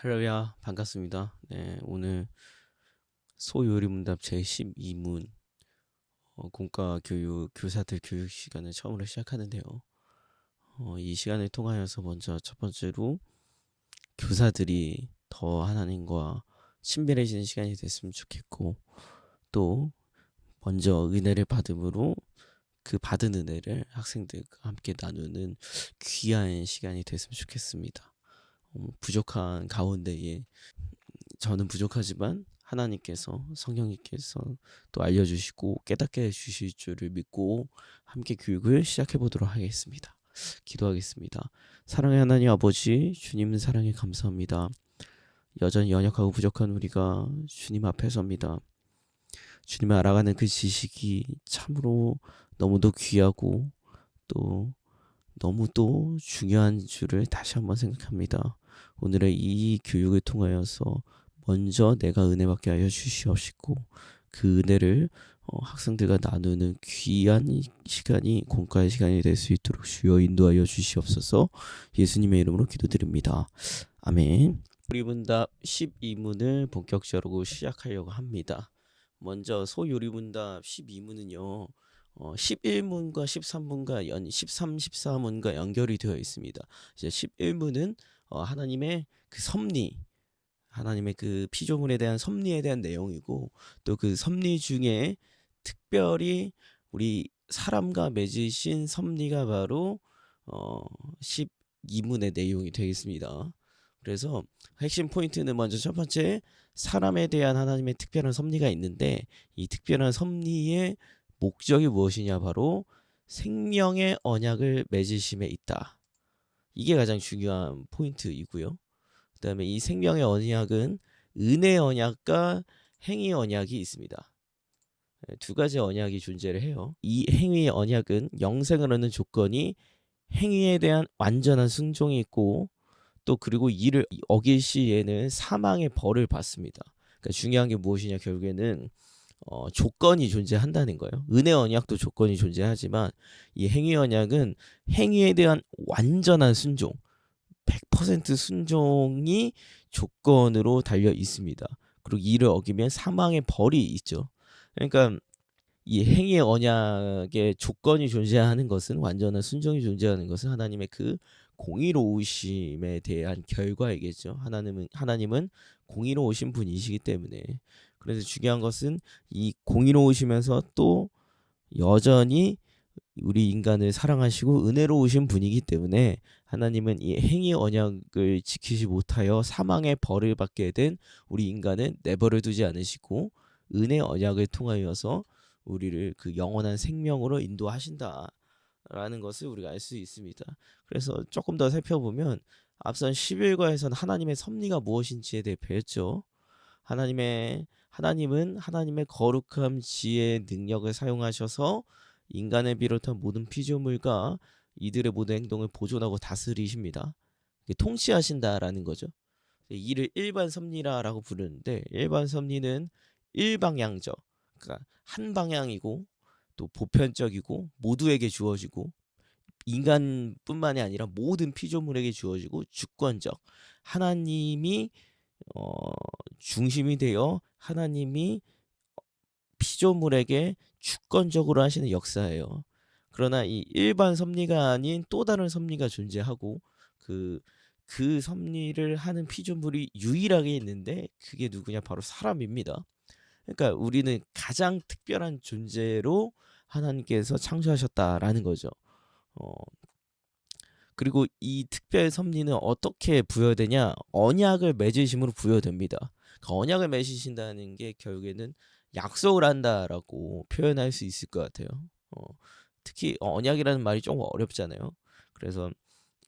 할렐루야, 반갑습니다. 네, 오늘 소요리문답 제12문 공과 교육 교사들 교육 시간을 처음으로 시작하는데요. 이 시간을 통하여서 먼저 첫 번째로 교사들이 더 하나님과 친밀해지는 시간이 됐으면 좋겠고, 또 먼저 은혜를 받음으로 그 받은 은혜를 학생들과 함께 나누는 귀한 시간이 됐으면 좋겠습니다. 부족한 가운데에 저는 부족하지만 하나님께서 성령님께서 또 알려주시고 깨닫게 해주실 줄을 믿고 함께 교육을 시작해 보도록 하겠습니다. 기도하겠습니다. 사랑의 하나님 아버지, 주님 사랑에 감사합니다. 여전히 연약하고 부족한 우리가 주님 앞에 섭니다. 주님을 알아가는 그 지식이 참으로 너무도 귀하고 또 너무 또 중요한 줄을 다시 한번 생각합니다. 오늘의 이 교육을 통하여서 먼저 내가 은혜 받게 하여 주시옵시고 그 은혜를 학생들과 나누는 귀한 시간이 공과의 시간이 될 수 있도록 주여 인도하여 주시옵소서. 예수님의 이름으로 기도드립니다. 아멘. 요리문답 12문을 본격적으로 시작하려고 합니다. 먼저 소요리문답 12문은요. 11문과 13문과 13, 14문과 연결이 되어 있습니다. 이제 11문은 하나님의 그 섭리, 하나님의 그 피조물에 대한 섭리에 대한 내용이고, 또 그 섭리 중에 특별히 우리 사람과 맺으신 섭리가 바로 12문의 내용이 되겠습니다. 그래서 핵심 포인트는 먼저 첫 번째, 사람에 대한 하나님의 특별한 섭리가 있는데, 이 특별한 섭리의 목적이 무엇이냐, 바로 생명의 언약을 맺으심에 있다. 이게 가장 중요한 포인트이고요. 그 다음에 이 생명의 언약은 은혜 언약과 행위 언약이 있습니다. 두 가지 언약이 존재를 해요. 이 행위 언약은 영생을 얻는 조건이 행위에 대한 완전한 순종이 있고, 또 그리고 이를 어길 시에는 사망의 벌을 받습니다. 그러니까 중요한 게 무엇이냐, 결국에는 조건이 존재한다는 거예요. 은혜 언약도 조건이 존재하지만 이 행위 언약은 행위에 대한 완전한 순종, 100% 순종이 조건으로 달려 있습니다. 그리고 이를 어기면 사망의 벌이 있죠. 그러니까 이 행위의 언약의 조건이 존재하는 것은, 완전한 순종이 존재하는 것은 하나님의 그 공의로우심에 대한 결과이겠죠. 하나님은 공의로우신 분이시기 때문에. 그래서 중요한 것은 이 공의로우시면서 또 여전히 우리 인간을 사랑하시고 은혜로우신 분이기 때문에 하나님은 이 행위 언약을 지키지 못하여 사망의 벌을 받게 된 우리 인간은 내버려 두지 않으시고 은혜 언약을 통하여서 우리를 그 영원한 생명으로 인도하신다라는 것을 우리가 알 수 있습니다. 그래서 조금 더 살펴보면 앞선 11과에서는 하나님의 섭리가 무엇인지에 대해 배웠죠. 하나님은 하나님의 거룩함, 지혜, 능력을 사용하셔서 인간을 비롯한 모든 피조물과 이들의 모든 행동을 보존하고 다스리십니다. 통치하신다라는 거죠. 이를 일반 섭리라고 부르는데, 일반 섭리는 일방향적, 그러니까 한 방향이고 또 보편적이고 모두에게 주어지고 인간뿐만이 아니라 모든 피조물에게 주어지고 주권적, 하나님이 중심이 되어 하나님이 피조물에게 주권적으로 하시는 역사예요. 그러나 이 일반 섭리가 아닌 또 다른 섭리가 존재하고, 그 섭리를 하는 피조물이 유일하게 있는데 그게 누구냐, 바로 사람입니다. 그러니까 우리는 가장 특별한 존재로 하나님께서 창조하셨다라는 거죠. 어, 그리고 이 특별 섭리는 어떻게 부여되냐? 언약을 맺으심으로 부여됩니다. 그러니까 언약을 맺으신다는 게 결국에는 약속을 한다라고 표현할 수 있을 것 같아요. 특히 언약이라는 말이 조금 어렵잖아요. 그래서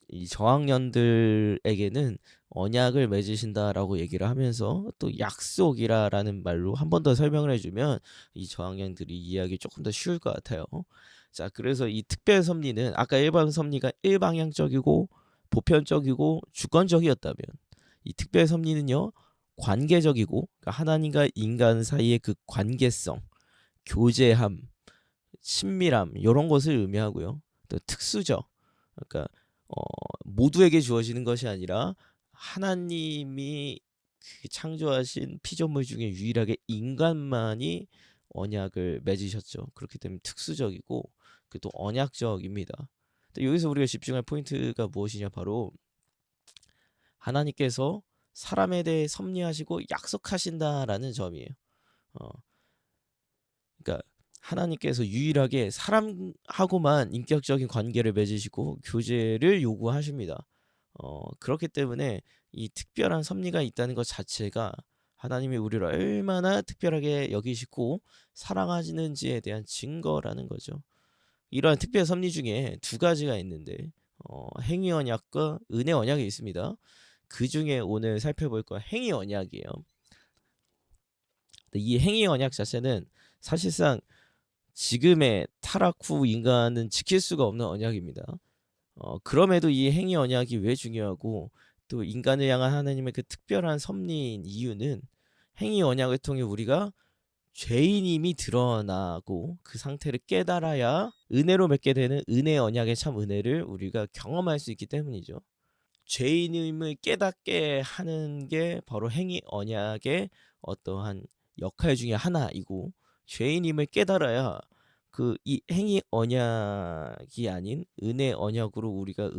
이 저학년들에게는 언약을 맺으신다라고 얘기를 하면서 또 약속이라는 말로 한 번 더 설명을 해주면 이 저학년들이 이해하기 조금 더 쉬울 것 같아요. 자, 그래서 이 특별 섭리는 아까 일반 섭리가 일방향적이고 보편적이고 주권적이었다면, 이 특별 섭리는요, 관계적이고, 그러니까 하나님과 인간 사이의 그 관계성, 교제함, 친밀함, 이런 것을 의미하고요. 또 특수적, 그러니까 모두에게 주어지는 것이 아니라 하나님이 그 창조하신 피조물 중에 유일하게 인간만이 언약을 맺으셨죠. 그렇기 때문에 특수적이고 그 또 언약적입니다. 근데 여기서 우리가 집중할 포인트가 무엇이냐, 바로 하나님께서 사람에 대해 섭리하시고 약속하신다라는 점이에요. 어, 그러니까 하나님께서 유일하게 사람하고만 인격적인 관계를 맺으시고 교제를 요구하십니다. 그렇기 때문에 이 특별한 섭리가 있다는 것 자체가 하나님이 우리를 얼마나 특별하게 여기시고 사랑하시는지에 대한 증거라는 거죠. 이러한 특별 섭리 중에 두 가지가 있는데 행위 언약과 은혜 언약이 있습니다. 그 중에 오늘 살펴볼 건 행위 언약이에요. 이 행위 언약 자체는 사실상 지금의 타락 후 인간은 지킬 수가 없는 언약입니다. 그럼에도 이 행위 언약이 왜 중요하고 또 인간을 향한 하나님의 그 특별한 섭리인 이유는, 행위 언약을 통해 우리가 죄인임이 드러나고 그 상태를 깨달아야 은혜로 맺게 되는 은혜 언약의 참 은혜를 우리가 경험할 수 있기 때문이죠. 죄인임을 깨닫게 하는 게 바로 행위 언약의 어떠한 역할 중에 하나이고, 죄인임을 깨달아야 그 이 행위 언약이 아닌 은혜 언약으로 우리가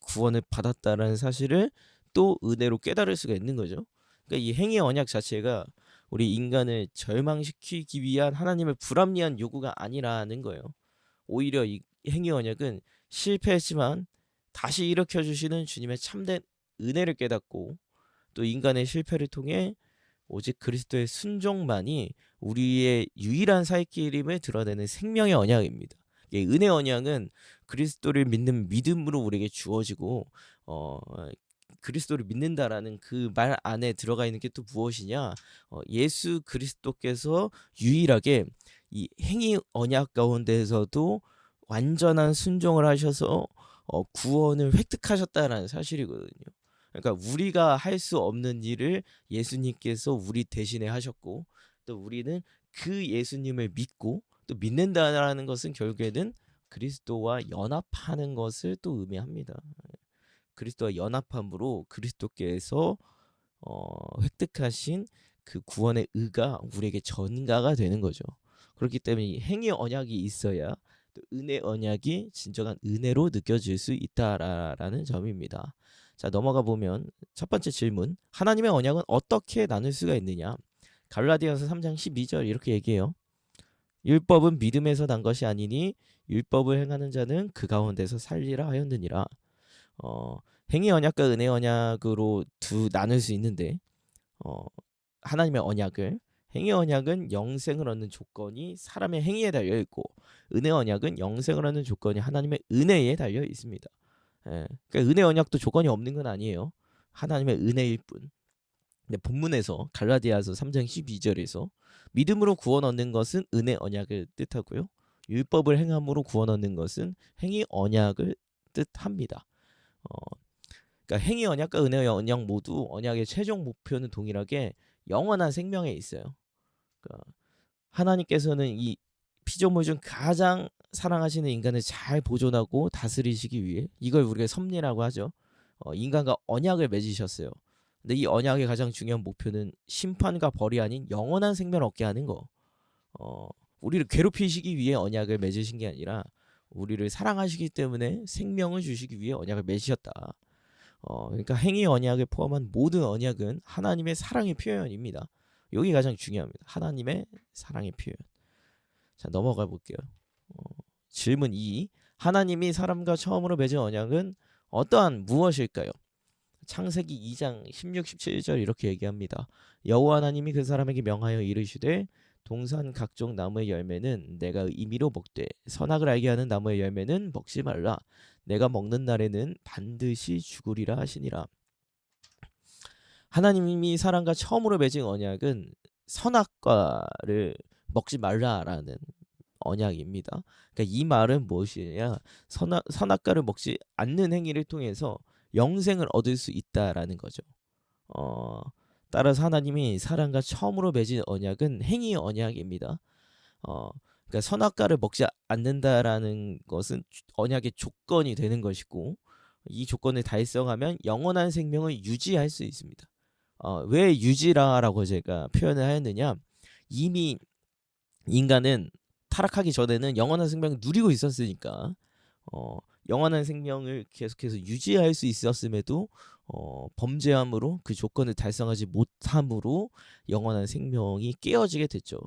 구원을 받았다라는 사실을 또 은혜로 깨달을 수가 있는 거죠. 그러니까 이 행위 언약 자체가 우리 인간을 절망시키기 위한 하나님의 불합리한 요구가 아니라는 거예요. 오히려 이 행위 언약은 실패했지만 다시 일으켜 주시는 주님의 참된 은혜를 깨닫고, 또 인간의 실패를 통해 오직 그리스도의 순종만이 우리의 유일한 살 길임을 드러내는 생명의 언약입니다. 은혜 언약은 그리스도를 믿는 믿음으로 우리에게 주어지고, 그리스도를 믿는다라는 그 말 안에 들어가 있는 게 또 무엇이냐? 예수 그리스도께서 유일하게 이 행위 언약 가운데에서도 완전한 순종을 하셔서 구원을 획득하셨다라는 사실이거든요. 그러니까 우리가 할 수 없는 일을 예수님께서 우리 대신에 하셨고, 또 우리는 그 예수님을 믿고 또 믿는다라는 것은 결국에는 그리스도와 연합하는 것을 또 의미합니다. 그리스도와 연합함으로 그리스도께서 획득하신 그 구원의 의가 우리에게 전가가 되는 거죠. 그렇기 때문에 행위 언약이 있어야 또 은혜 언약이 진정한 은혜로 느껴질 수 있다라는 점입니다. 자, 넘어가 보면 첫 번째 질문, 하나님의 언약은 어떻게 나눌 수가 있느냐? 갈라디아서 3장 12절 이렇게 얘기해요. 율법은 믿음에서 난 것이 아니니 율법을 행하는 자는 그 가운데서 살리라 하였느니라. 행위 언약과 은혜 언약으로 나눌 수 있는데, 하나님의 언약을, 행위 언약은 영생을 얻는 조건이 사람의 행위에 달려 있고, 은혜 언약은 영생을 얻는 조건이 하나님의 은혜에 달려 있습니다. 그러니까 은혜 언약도 조건이 없는 건 아니에요. 하나님의 은혜일 뿐. 근데 본문에서 갈라디아서 3장 12절에서 믿음으로 구원 얻는 것은 은혜 언약을 뜻하고요, 율법을 행함으로 구원 얻는 것은 행위 언약을 뜻합니다. 그러니까 행위 언약과 은혜 언약 모두 언약의 최종 목표는 동일하게 영원한 생명에 있어요. 그러니까 하나님께서는 이 피조물 중 가장 사랑하시는 인간을 잘 보존하고 다스리시기 위해, 이걸 우리가 섭리라고 하죠. 인간과 언약을 맺으셨어요. 근데 이 언약의 가장 중요한 목표는 심판과 벌이 아닌 영원한 생명을 얻게 하는 거. 우리를 괴롭히시기 위해 언약을 맺으신 게 아니라 우리를 사랑하시기 때문에 생명을 주시기 위해 언약을 맺으셨다. 그러니까 행위 언약을 포함한 모든 언약은 하나님의 사랑의 표현입니다. 여기 가장 중요합니다. 하나님의 사랑의 표현. 자, 넘어가 볼게요. 질문 2. 하나님이 사람과 처음으로 맺은 언약은 어떠한 무엇일까요? 창세기 2장 16, 17절 이렇게 얘기합니다. 여호와 하나님이 그 사람에게 명하여 이르시되 동산 각종 나무의 열매는 내가 임의로 먹되 선악을 알게 하는 나무의 열매는 먹지 말라. 내가 먹는 날에는 반드시 죽으리라 하시니라. 하나님이 사람과 처음으로 맺은 언약은 선악과를 먹지 말라라는 언약입니다. 그러니까 이 말은 무엇이냐? 선악과를 먹지 않는 행위를 통해서 영생을 얻을 수 있다라는 거죠. 따라서 하나님이 사람과 처음으로 맺은 언약은 행위 언약입니다. 그러니까 선악과를 먹지 않는다라는 것은 언약의 조건이 되는 것이고, 이 조건을 달성하면 영원한 생명을 유지할 수 있습니다. 왜 유지라라고 제가 표현을 하였느냐? 이미 인간은 타락하기 전에는 영원한 생명을 누리고 있었으니까 영원한 생명을 계속해서 유지할 수 있었음에도 범죄함으로 그 조건을 달성하지 못함으로 영원한 생명이 깨어지게 됐죠.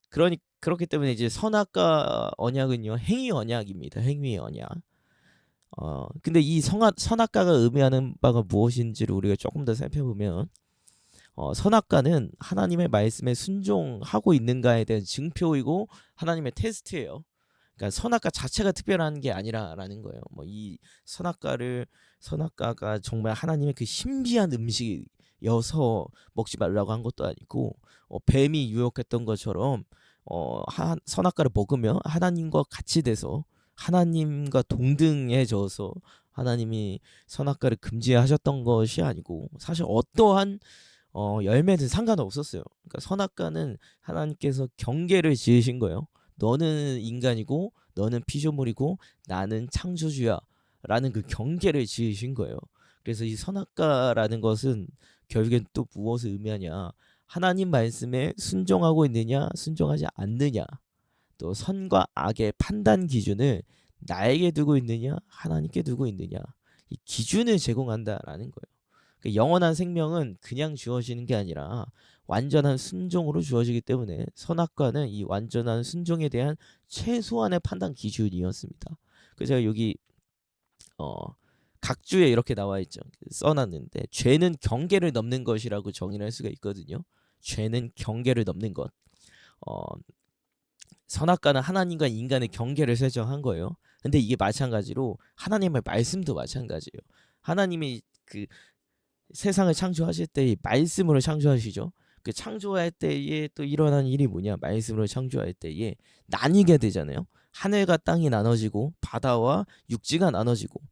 그렇기 때문에 이제 선악과 언약은요, 행위 언약입니다. 행위 언약. 근데 이 선악과가 의미하는 바가 무엇인지를 우리가 조금 더 살펴보면, 선악과는 하나님의 말씀에 순종하고 있는가에 대한 증표이고 하나님의 테스트예요. 그러니까 선악과 자체가 특별한 게 아니라라는 거예요. 뭐 이 선악과가 정말 하나님의 그 신비한 음식이어서 먹지 말라고 한 것도 아니고, 뱀이 유혹했던 것처럼 선악과를 먹으면 하나님과 같이 돼서 하나님과 동등해져서 하나님이 선악과를 금지하셨던 것이 아니고, 사실 어떠한 열매든 상관없었어요. 그러니까 선악과는 하나님께서 경계를 지으신 거예요. 너는 인간이고 너는 피조물이고 나는 창조주야 라는 그 경계를 지으신 거예요. 그래서 이 선악과라는 것은 결국엔 또 무엇을 의미하냐, 하나님 말씀에 순종하고 있느냐 순종하지 않느냐, 또 선과 악의 판단 기준을 나에게 두고 있느냐 하나님께 두고 있느냐, 이 기준을 제공한다라는 거예요. 그러니까 영원한 생명은 그냥 주어지는 게 아니라 완전한 순종으로 주어지기 때문에 선악과는 이 완전한 순종에 대한 최소한의 판단 기준이었습니다. 그래서 제가 여기 각주에 이렇게 나와 있죠. 써놨는데, 죄는 경계를 넘는 것이라고 정의를 할 수가 있거든요. 죄는 경계를 넘는 것. 선악과는 하나님과 인간의 경계를 설정한 거예요. 근데 이게 마찬가지로 하나님의 말씀도 마찬가지예요. 하나님이 그 세상을 창조하실 때 말씀으로 창조하시죠. 그 창조할 때에 또 일어난 일이 뭐냐? 말씀으로 창조할 때에 나뉘게 되잖아요. 하늘과 땅이 나눠지고 바다와 육지가 나눠지고,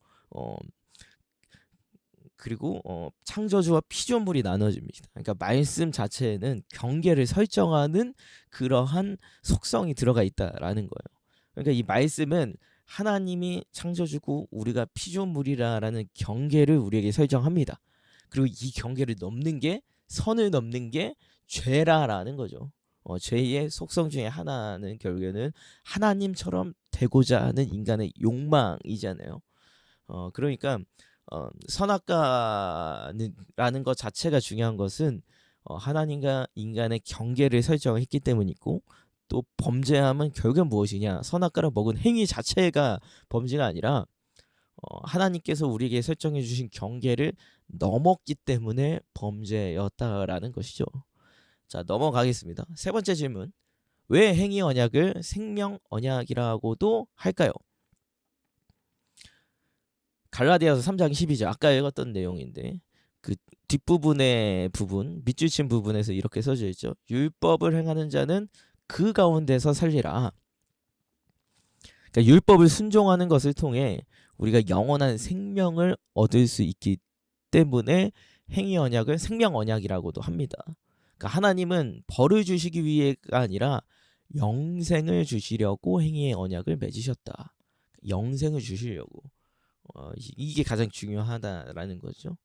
그리고 창조주와 피조물이 나눠집니다. 그러니까 말씀 자체에는 경계를 설정하는 그러한 속성이 들어가 있다라는 거예요. 그러니까 이 말씀은 하나님이 창조주고 우리가 피조물이라는 경계를 우리에게 설정합니다. 그리고 이 경계를 넘는 게, 선을 넘는 게 죄라라는 거죠. 죄의 속성 중에 하나는 결국에는 하나님처럼 되고자 하는 인간의 욕망이잖아요. 그러니까 선악과라는 것 자체가 중요한 것은 하나님과 인간의 경계를 설정했기 때문이고, 또 범죄함은 결국엔 무엇이냐, 선악과를 먹은 행위 자체가 범죄가 아니라 하나님께서 우리에게 설정해 주신 경계를 넘었기 때문에 범죄였다라는 것이죠. 자, 넘어가겠습니다. 세 번째 질문. 왜 행위 언약을 생명 언약이라고도 할까요? 갈라디아서 3장 12절, 아까 읽었던 내용인데 그 뒷부분의 부분, 밑줄친 부분에서 이렇게 써져 있죠. 율법을 행하는 자는 그 가운데서 살리라. 그러니까 율법을 순종하는 것을 통해 우리가 영원한 생명을 얻을 수 있기 때문에 행위 언약을 생명 언약이라고도 합니다. 그러니까 하나님은 벌을 주시기 위해가 아니라 영생을 주시려고 행위의 언약을 맺으셨다. 영생을 주시려고. 이게 가장 중요하다라는 거죠.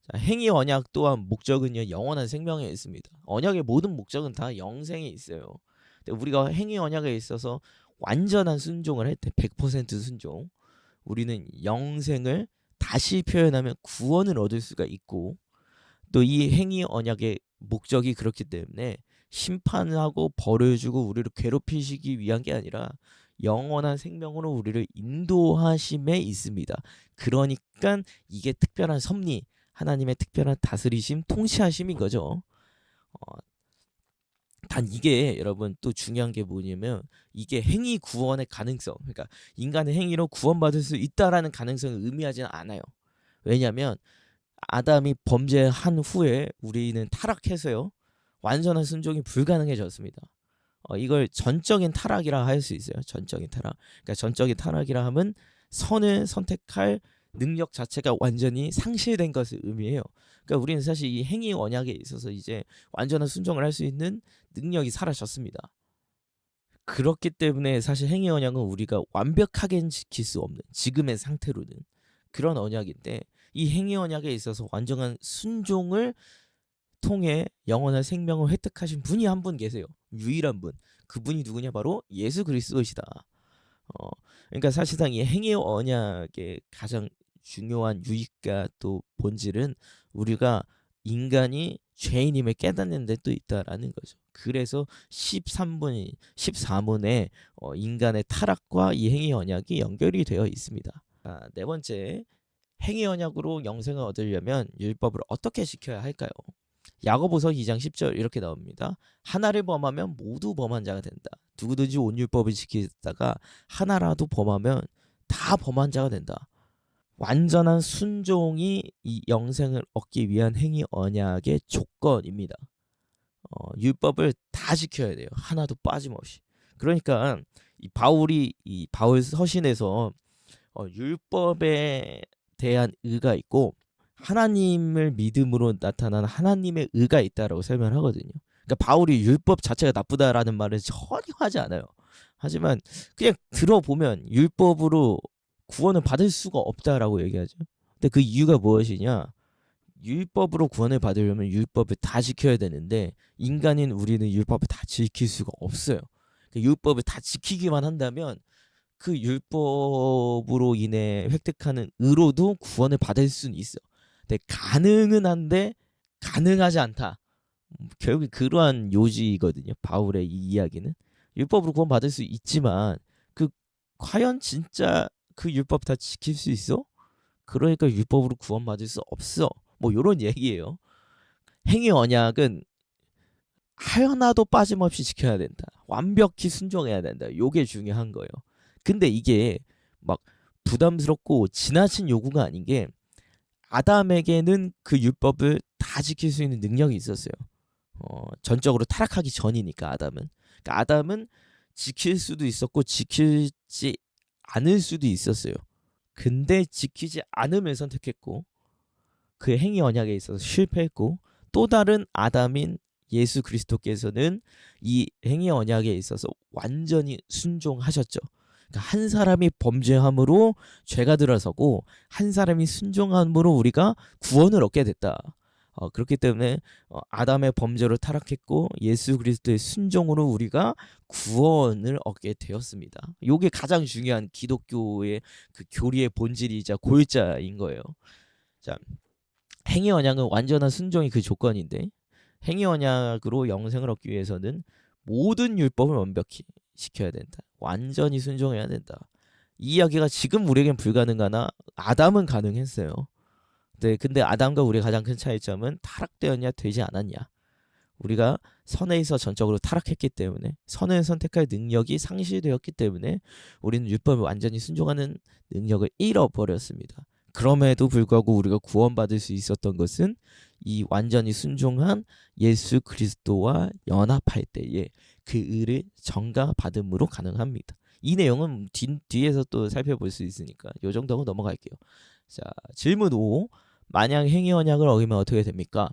자, 행위 언약 또한 목적은요, 영원한 생명에 있습니다. 언약의 모든 목적은 다 영생에 있어요. 근데 우리가 행위 언약에 있어서 완전한 순종을 할 때 100% 순종, 우리는 영생을, 다시 표현하면 구원을 얻을 수가 있고, 또 이 행위 언약의 목적이 그렇기 때문에 심판하고 벌을 주고 우리를 괴롭히시기 위한 게 아니라 영원한 생명으로 우리를 인도하심에 있습니다. 그러니까 이게 특별한 섭리, 하나님의 특별한 다스리심, 통치하심인 거죠. 단 이게 여러분 또 중요한 게 뭐냐면, 이게 행위 구원의 가능성, 그러니까 인간의 행위로 구원받을 수 있다라는 가능성을 의미하지는 않아요. 왜냐하면 아담이 범죄한 후에 우리는 타락해서요, 완전한 순종이 불가능해졌습니다. 이걸 전적인 타락이라 할 수 있어요. 전적인 타락. 그러니까 전적인 타락이라 하면 선을 선택할 능력 자체가 완전히 상실된 것을 의미해요. 그러니까 우리는 사실 이 행위 언약에 있어서 이제 완전한 순종을 할 수 있는 능력이 사라졌습니다. 그렇기 때문에 사실 행위 언약은 우리가 완벽하게 지킬 수 없는 지금의 상태로는 그런 언약인데, 이 행위 언약에 있어서 완전한 순종을 통해 영원한 생명을 획득하신 분이 한 분 계세요. 유일한 분. 그분이 누구냐? 바로 예수 그리스도이시다. 어, 그러니까 사실상 이 행위 언약의 가장 중요한 유익과 또 본질은 우리가 인간이 죄인임을 깨닫는 데 또 있다라는 거죠. 그래서 13문에 인간의 타락과 이 행위 언약이 연결이 되어 있습니다. 네 번째, 행위 언약으로 영생을 얻으려면 율법을 어떻게 지켜야 할까요? 야고보서 2장 10절 이렇게 나옵니다. 하나를 범하면 모두 범한 자가 된다. 누구든지 온 율법을 지키다가 하나라도 범하면 다 범한 자가 된다. 완전한 순종이 이 영생을 얻기 위한 행위 언약의 조건입니다. 율법을 다 지켜야 돼요. 하나도 빠짐없이. 그러니까 이 바울 서신에서 율법에 대한 의가 있고 하나님을 믿음으로 나타나는 하나님의 의가 있다라고 설명을 하거든요. 그러니까 바울이 율법 자체가 나쁘다라는 말을 전혀 하지 않아요. 하지만 그냥 들어보면 율법으로 구원을 받을 수가 없다라고 얘기하죠. 근데 그 이유가 무엇이냐? 율법으로 구원을 받으려면 율법을 다 지켜야 되는데 인간인 우리는 율법을 다 지킬 수가 없어요. 율법을 다 지키기만 한다면 그 율법으로 인해 획득하는 의로도 구원을 받을 수는 있어. 근데 가능은 한데 가능하지 않다. 결국 그러한 요지거든요. 바울의 이 이야기는 율법으로 구원 받을 수 있지만 그 과연 진짜 그 율법 다 지킬 수 있어? 그러니까 율법으로 구원 받을 수 없어. 뭐 이런 얘기예요. 행위 언약은 하나도 빠짐없이 지켜야 된다. 완벽히 순종해야 된다. 요게 중요한 거예요. 근데 이게 막 부담스럽고 지나친 요구가 아닌 게 아담에게는 그 율법을 다 지킬 수 있는 능력이 있었어요. 전적으로 타락하기 전이니까 아담은. 그러니까 아담은 지킬 수도 있었고 지키지 않을 수도 있었어요. 근데 지키지 않음을 선택했고 그 행위 언약에 있어서 실패했고, 또 다른 아담인 예수 그리스도께서는 이 행위 언약에 있어서 완전히 순종하셨죠. 그러니까 한 사람이 범죄함으로 죄가 들어서고 한 사람이 순종함으로 우리가 구원을 얻게 됐다. 그렇기 때문에 아담의 범죄로 타락했고 예수 그리스도의 순종으로 우리가 구원을 얻게 되었습니다. 이게 가장 중요한 기독교의 그 교리의 본질이자 골자인 거예요. 자, 행위 언약은 완전한 순종이 그 조건인데 행위 언약으로 영생을 얻기 위해서는 모든 율법을 완벽히 지켜야 된다. 완전히 순종해야 된다. 이 이야기가 지금 우리에겐 불가능하나 아담은 가능했어요. 근데 아담과 우리의 가장 큰 차이점은 타락되었냐 되지 않았냐. 우리가 선에서 전적으로 타락했기 때문에 선을 선택할 능력이 상실되었기 때문에 우리는 율법을 완전히 순종하는 능력을 잃어버렸습니다. 그럼에도 불구하고 우리가 구원받을 수 있었던 것은 이 완전히 순종한 예수 그리스도와 연합할 때에 그 의를 전가받음으로 가능합니다. 이 내용은 뒤에서 또 살펴볼 수 있으니까 이 정도 하고 넘어갈게요. 자, 질문 5. 만약 행위 언약을 어기면 어떻게 됩니까?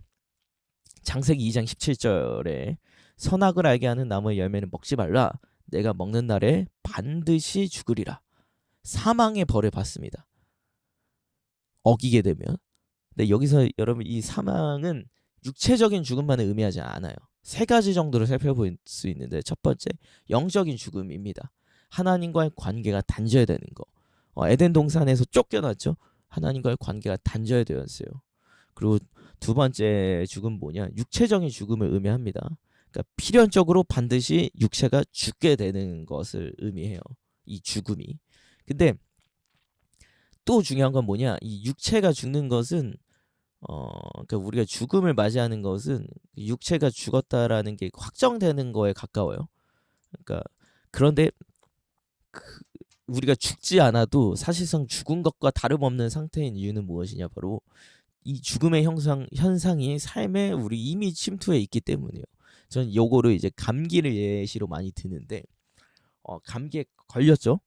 창세기 2장 17절에 선악을 알게 하는 나무의 열매는 먹지 말라. 내가 먹는 날에 반드시 죽으리라. 사망의 벌을 받습니다. 어기게 되면. 근데 여기서 여러분 이 사망은 육체적인 죽음만을 의미하지 않아요. 세 가지 정도를 살펴볼 수 있는데 첫 번째, 영적인 죽음입니다. 하나님과의 관계가 단절되는 거. 에덴 동산에서 쫓겨났죠. 하나님과의 관계가 단절되었어요. 그리고 두 번째 죽음 뭐냐? 육체적인 죽음을 의미합니다. 그러니까 필연적으로 반드시 육체가 죽게 되는 것을 의미해요. 이 죽음이. 근데 또 중요한 건 뭐냐? 이 육체가 죽는 것은 그러니까 우리가 죽음을 맞이하는 것은 육체가 죽었다라는 게 확정되는 거에 가까워요. 그러니까 그런데 우리가 죽지 않아도 사실상 죽은 것과 다름없는 상태인 이유는 무엇이냐? 바로 이 죽음의 현상이 삶에 우리 이미 침투해 있기 때문이에요. 저는 요거를 이제 감기를 예시로 많이 드는데 감기에 걸렸죠.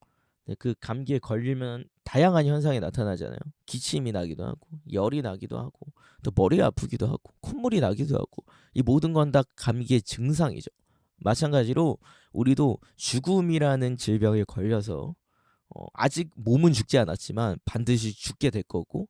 그 감기에 걸리면 다양한 현상이 나타나잖아요. 기침이 나기도 하고 열이 나기도 하고 또 머리 아프기도 하고 콧물이 나기도 하고 이 모든 건 다 감기의 증상이죠. 마찬가지로 우리도 죽음이라는 질병에 걸려서 아직 몸은 죽지 않았지만 반드시 죽게 될 거고,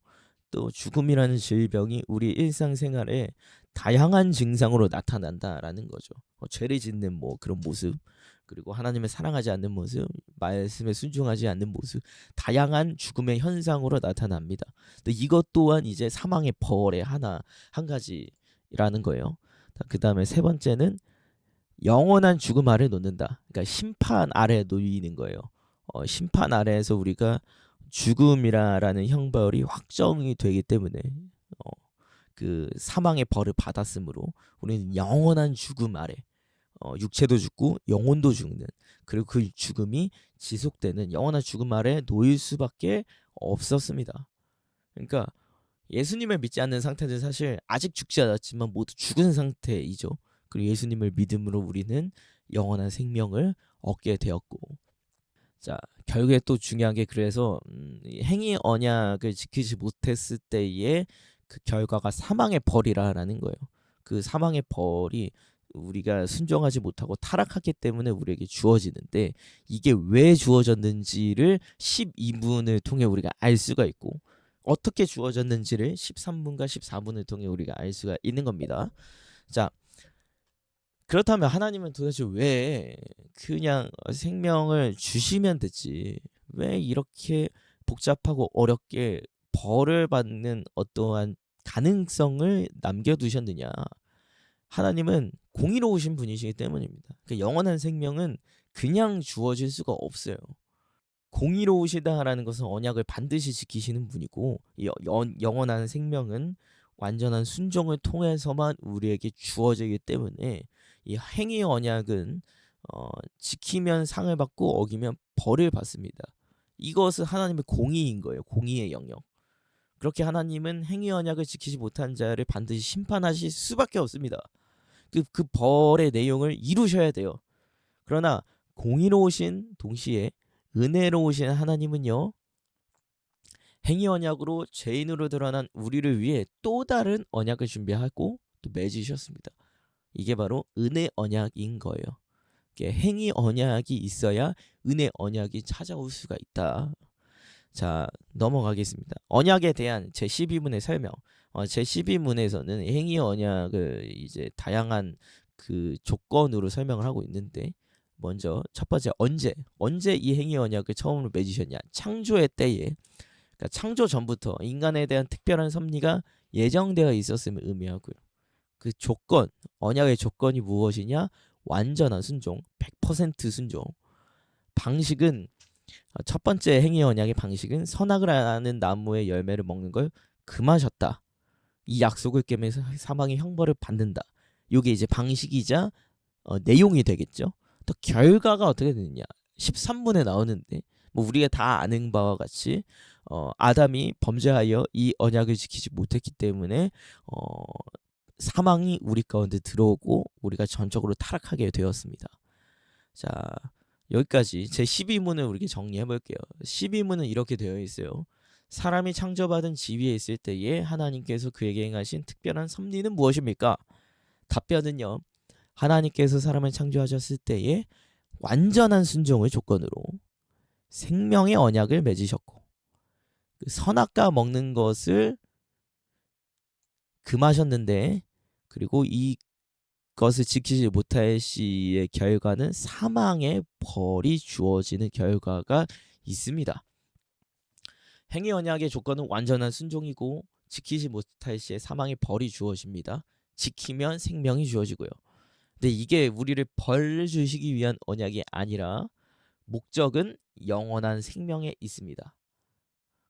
또 죽음이라는 질병이 우리 일상생활에 다양한 증상으로 나타난다라는 거죠. 죄를 짓는 뭐 그런 모습, 그리고 하나님을 사랑하지 않는 모습, 말씀에 순종하지 않는 모습, 다양한 죽음의 현상으로 나타납니다. 근데 이것 또한 이제 사망의 벌의 한 가지라는 거예요. 그 다음에 세 번째는 영원한 죽음 아래 놓는다. 그러니까 심판 아래 놓이는 거예요. 심판 아래에서 우리가 죽음이라는 형벌이 확정이 되기 때문에 그 사망의 벌을 받았으므로 우리는 영원한 죽음 아래, 육체도 죽고 영혼도 죽는, 그리고 그 죽음이 지속되는 영원한 죽음 아래 놓일 수밖에 없었습니다. 그러니까 예수님을 믿지 않는 상태는 사실 아직 죽지 않았지만 모두 죽은 상태이죠. 그리고 예수님을 믿음으로 우리는 영원한 생명을 얻게 되었고, 자, 결국에 또 중요한 게, 그래서 행위 언약을 지키지 못했을 때의 그 결과가 사망의 벌이라는 거예요. 그 사망의 벌이 우리가 순종하지 못하고 타락하기 때문에 우리에게 주어지는데, 이게 왜 주어졌는지를 12문을 통해 우리가 알 수가 있고, 어떻게 주어졌는지를 13문과 14문을 통해 우리가 알 수가 있는 겁니다. 자, 그렇다면 하나님은 도대체 왜 그냥 생명을 주시면 됐지, 왜 이렇게 복잡하고 어렵게 벌을 받는 어떠한 가능성을 남겨두셨느냐? 하나님은 공의로우신 분이시기 때문입니다. 그 영원한 생명은 그냥 주어질 수가 없어요. 공의로우시다라는 것은 언약을 반드시 지키시는 분이고, 영원한 생명은 완전한 순종을 통해서만 우리에게 주어지기 때문에, 이 행위 언약은 지키면 상을 받고 어기면 벌을 받습니다. 이것은 하나님의 공의인 거예요. 공의의 영역. 그렇게 하나님은 행위 언약을 지키지 못한 자를 반드시 심판하실 수밖에 없습니다. 그 벌의 내용을 이루셔야 돼요. 그러나 공의로우신 동시에 은혜로우신 하나님은요, 행위 언약으로 죄인으로 드러난 우리를 위해 또 다른 언약을 준비하고 또 맺으셨습니다. 이게 바로 은혜 언약인 거예요. 행위 언약이 있어야 은혜 언약이 찾아올 수가 있다. 자, 넘어가겠습니다. 언약에 대한 제 12문의 설명. 제 12문에서는 행위 언약을 이제 다양한 그 조건으로 설명을 하고 있는데, 먼저 첫 번째, 언제 이 행위 언약을 처음으로 맺으셨냐? 창조의 때에, 그러니까 창조 전부터 인간에 대한 특별한 섭리가 예정되어 있었음을 의미하고요. 그 조건, 언약의 조건이 무엇이냐? 완전한 순종, 100% 순종. 방식은, 첫 번째 행위 언약의 방식은 선악을 아는 나무의 열매를 먹는 걸 금하셨다. 이 약속을 깨면서 사망의 형벌을 받는다. 이게 이제 방식이자 내용이 되겠죠. 또 결과가 어떻게 되느냐? 13문에 나오는데, 뭐 우리가 다 아는 바와 같이 아담이 범죄하여 이 언약을 지키지 못했기 때문에 사망이 우리 가운데 들어오고 우리가 전적으로 타락하게 되었습니다. 자, 여기까지 제 12문을 우리가 정리해 볼게요. 12문은 이렇게 되어 있어요. 사람이 창조받은 지위에 있을 때에 하나님께서 그에게 행하신 특별한 섭리는 무엇입니까? 답변은요, 하나님께서 사람을 창조하셨을 때에 완전한 순종을 조건으로 생명의 언약을 맺으셨고, 그 선악과 먹는 것을 금하셨는데, 그리고 이것을 지키지 못할 시의 결과는 사망의 벌이 주어지는 결과가 있습니다. 행위 언약의 조건은 완전한 순종이고, 지키지 못할 시에 사망의 벌이 주어집니다. 지키면 생명이 주어지고요. 근데 이게 우리를 벌 주시기 위한 언약이 아니라 목적은 영원한 생명에 있습니다.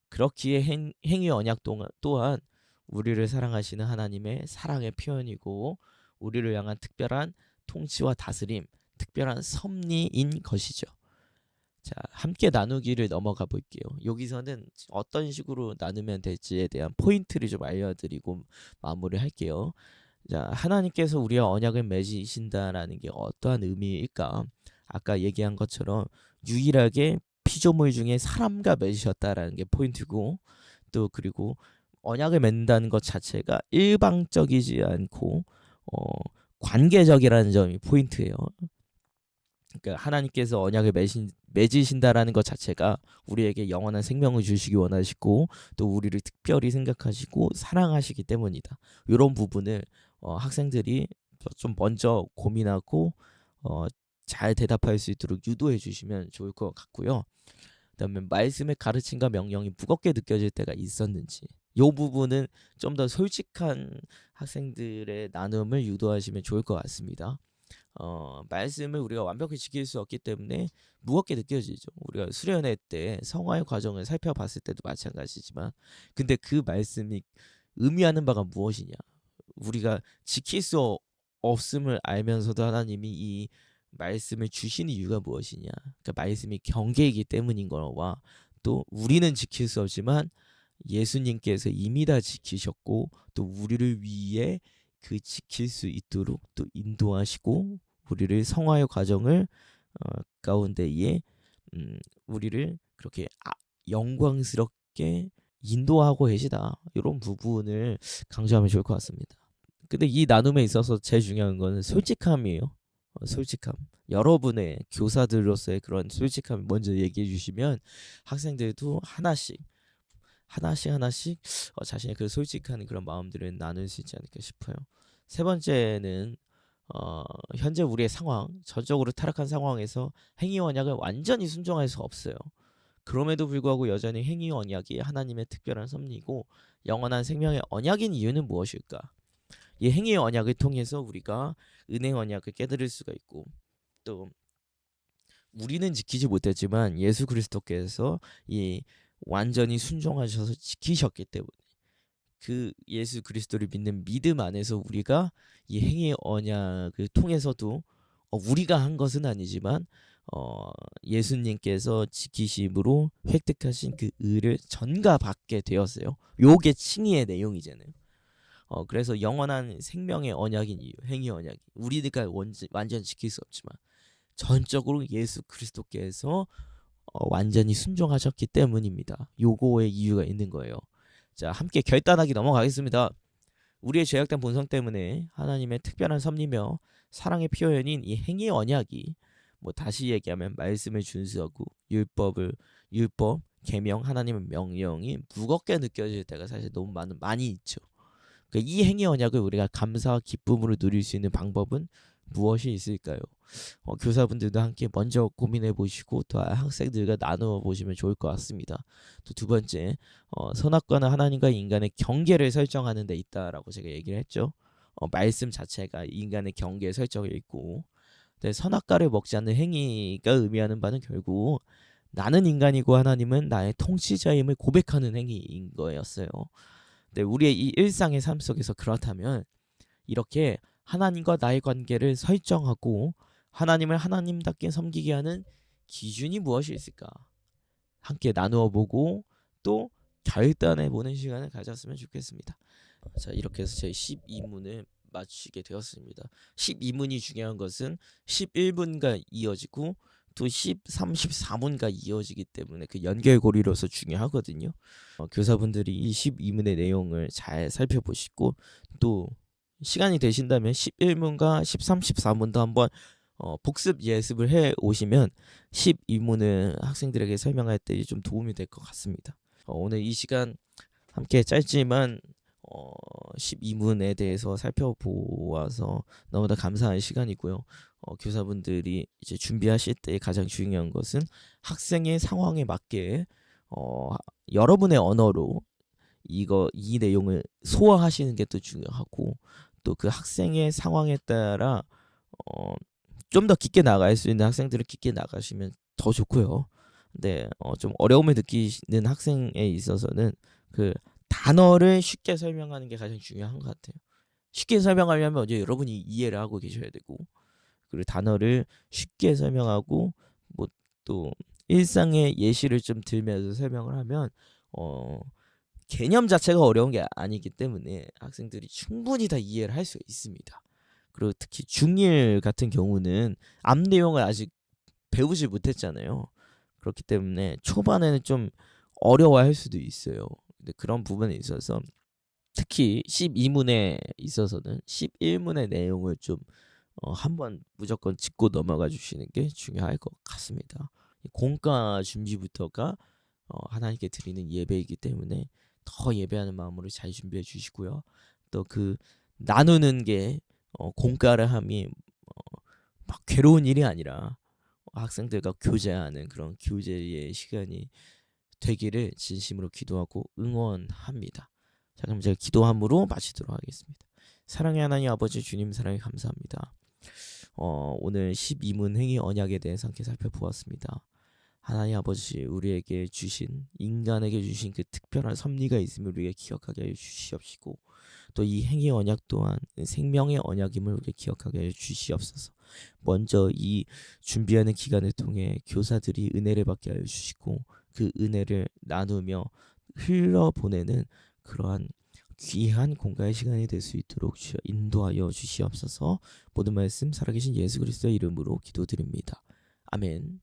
그렇기에 행위 언약 또한 우리를 사랑하시는 하나님의 사랑의 표현이고, 우리를 향한 특별한 통치와 다스림, 특별한 섭리인 것이죠. 자, 함께 나누기를 넘어가 볼게요. 여기서는 어떤 식으로 나누면 될지에 대한 포인트를 좀 알려드리고 마무리할게요. 자, 하나님께서 우리와 언약을 맺으신다라는 게 어떠한 의미일까? 아까 얘기한 것처럼 유일하게 피조물 중에 사람과 맺으셨다라는 게 포인트고, 또 그리고 언약을 맺는다는 것 자체가 일방적이지 않고 관계적이라는 점이 포인트예요. 그러니까 하나님께서 언약을 맺으신다라는 것 자체가 우리에게 영원한 생명을 주시기 원하시고 또 우리를 특별히 생각하시고 사랑하시기 때문이다. 이런 부분을 학생들이 좀 먼저 고민하고 어, 잘 대답할 수 있도록 유도해 주시면 좋을 것 같고요. 그다음에 말씀의 가르침과 명령이 무겁게 느껴질 때가 있었는지 이 부분은 좀 더 솔직한 학생들의 나눔을 유도하시면 좋을 것 같습니다. 말씀을 우리가 완벽히 지킬 수 없기 때문에 무겁게 느껴지죠. 우리가 수련회 때 성화의 과정을 살펴봤을 때도 마찬가지지만 근데 그 말씀이 의미하는 바가 무엇이냐? 우리가 지킬 수 없음을 알면서도 하나님이 이 말씀을 주신 이유가 무엇이냐? 그러니까 말씀이 경계이기 때문인 거와 또 우리는 지킬 수 없지만 예수님께서 이미 다 지키셨고 또 우리를 위해 그 지킬 수 있도록 또 인도하시고 우리를 성화의 과정을 가운데에 우리를 그렇게 영광스럽게 인도하고 계시다. 이런 부분을 강조하면 좋을 것 같습니다. 근데 이 나눔에 있어서 제일 중요한 거는 솔직함이에요. 솔직함. 여러분의 교사들로서의 그런 솔직함을 먼저 얘기해 주시면 학생들도 하나씩 자신의 그 솔직한 그런 마음들을 나눌 수 있지 않을까 싶어요. 세 번째는 현재 우리의 상황, 전적으로 타락한 상황에서 행위 언약을 완전히 순종할 수 없어요. 그럼에도 불구하고 여전히 행위 언약이 하나님의 특별한 섭리고 영원한 생명의 언약인 이유는 무엇일까? 이 행위 언약을 통해서 우리가 은혜 언약을 깨달을 수가 있고 또 우리는 지키지 못했지만 예수 그리스도께서 이 완전히 순종하셔서 지키셨기 때문에 그 예수 그리스도를 믿는 믿음 안에서 우리가 이 행위의 언약을 통해서도 우리가 한 것은 아니지만 예수님께서 지키심으로 획득하신 그 의를 전가받게 되었어요. 요게 칭의의 내용이잖아요. 그래서 영원한 생명의 언약인 이유, 행위 언약이 우리가 완전 지킬 수 없지만 전적으로 예수 그리스도께서 완전히 순종하셨기 때문입니다. 요거의 이유가 있는 거예요. 자, 함께 결단하기 넘어가겠습니다. 우리의 죄악된 본성 때문에 하나님의 특별한 섭리며 사랑의 표현인 이 행위 언약이 뭐 다시 얘기하면 말씀을 준수하고 율법, 계명, 하나님의 명령이 무겁게 느껴질 때가 사실 너무 많이 있죠. 그러니까 이 행위 언약을 우리가 감사와 기쁨으로 누릴 수 있는 방법은 무엇이 있을까요? 교사분들도 함께 먼저 고민해 보시고 또 학생들과 나누어 보시면 좋을 것 같습니다. 또 두 번째, 선악과는 하나님과 인간의 경계를 설정하는 데 있다라고 제가 얘기를 했죠. 말씀 자체가 인간의 경계에 설정해 있고 선악과를 먹지 않는 행위가 의미하는 바는 결국 나는 인간이고 하나님은 나의 통치자임을 고백하는 행위인 거였어요. 근데 우리의 이 일상의 삶 속에서 그렇다면 이렇게 하나님과 나의 관계를 설정하고 하나님을 하나님답게 섬기게 하는 기준이 무엇이 있을까? 함께 나누어 보고 또 결단해 보는 시간을 가졌으면 좋겠습니다. 자, 이렇게 해서 제 12문을 마치게 되었습니다. 12문이 중요한 것은 11분과 이어지고 또 13, 14분과 이어지기 때문에 그 연결고리로서 중요하거든요. 교사분들이 이 12문의 내용을 잘 살펴보시고 또 시간이 되신다면 11문과 13, 14문도 한번 복습 예습을 해 오시면 12문을 학생들에게 설명할 때 좀 도움이 될 것 같습니다. 오늘 이 시간 함께 짧지만 12문에 대해서 살펴보아서 너무나 감사한 시간이고요. 교사분들이 이제 준비하실 때 가장 중요한 것은 학생의 상황에 맞게 여러분의 언어로 이 내용을 소화하시는 게 또 중요하고 또 그 학생의 상황에 따라 좀 더 깊게 나갈 수 있는 학생들을 깊게 나가시면 더 좋고요. 근데 좀 어려움을 느끼는 학생에 있어서는 그 단어를 쉽게 설명하는 게 가장 중요한 것 같아요. 쉽게 설명하려면 먼저 여러분이 이해를 하고 계셔야 되고 그리고 단어를 쉽게 설명하고 뭐 또 일상의 예시를 좀 들면서 설명을 하면 개념 자체가 어려운 게 아니기 때문에 학생들이 충분히 다 이해를 할 수 있습니다. 그리고 특히 중1 같은 경우는 앞 내용을 아직 배우지 못했잖아요. 그렇기 때문에 초반에는 좀 어려워할 수도 있어요. 근데 그런 부분에 있어서 특히 12문에 있어서는 11문의 내용을 좀 한번 무조건 짚고 넘어가 주시는 게 중요할 것 같습니다. 공과 준비부터가 하나님께 드리는 예배이기 때문에 더 예배하는 마음으로 잘 준비해 주시고요. 또 그 나누는 게 공과를 함이 막 괴로운 일이 아니라 학생들과 교제하는 그런 교제의 시간이 되기를 진심으로 기도하고 응원합니다. 자, 그럼 제가 기도함으로 마치도록 하겠습니다. 사랑의 하나님 아버지 주님 사랑에 감사합니다. 오늘 12문 행위 언약에 대해서 함께 살펴보았습니다. 하나님 아버지 우리에게 주신 인간에게 주신 그 특별한 섭리가 있음을 우리에게 기억하게 하여 주시옵시고 또 이 행위 언약 또한 생명의 언약임을 우리에게 기억하게 하여 주시옵소서. 먼저 이 준비하는 기간을 통해 교사들이 은혜를 받게 하여 주시고 그 은혜를 나누며 흘러보내는 그러한 귀한 공가의 시간이 될 수 있도록 인도하여 주시옵소서. 모든 말씀 살아계신 예수 그리스도의 이름으로 기도드립니다. 아멘.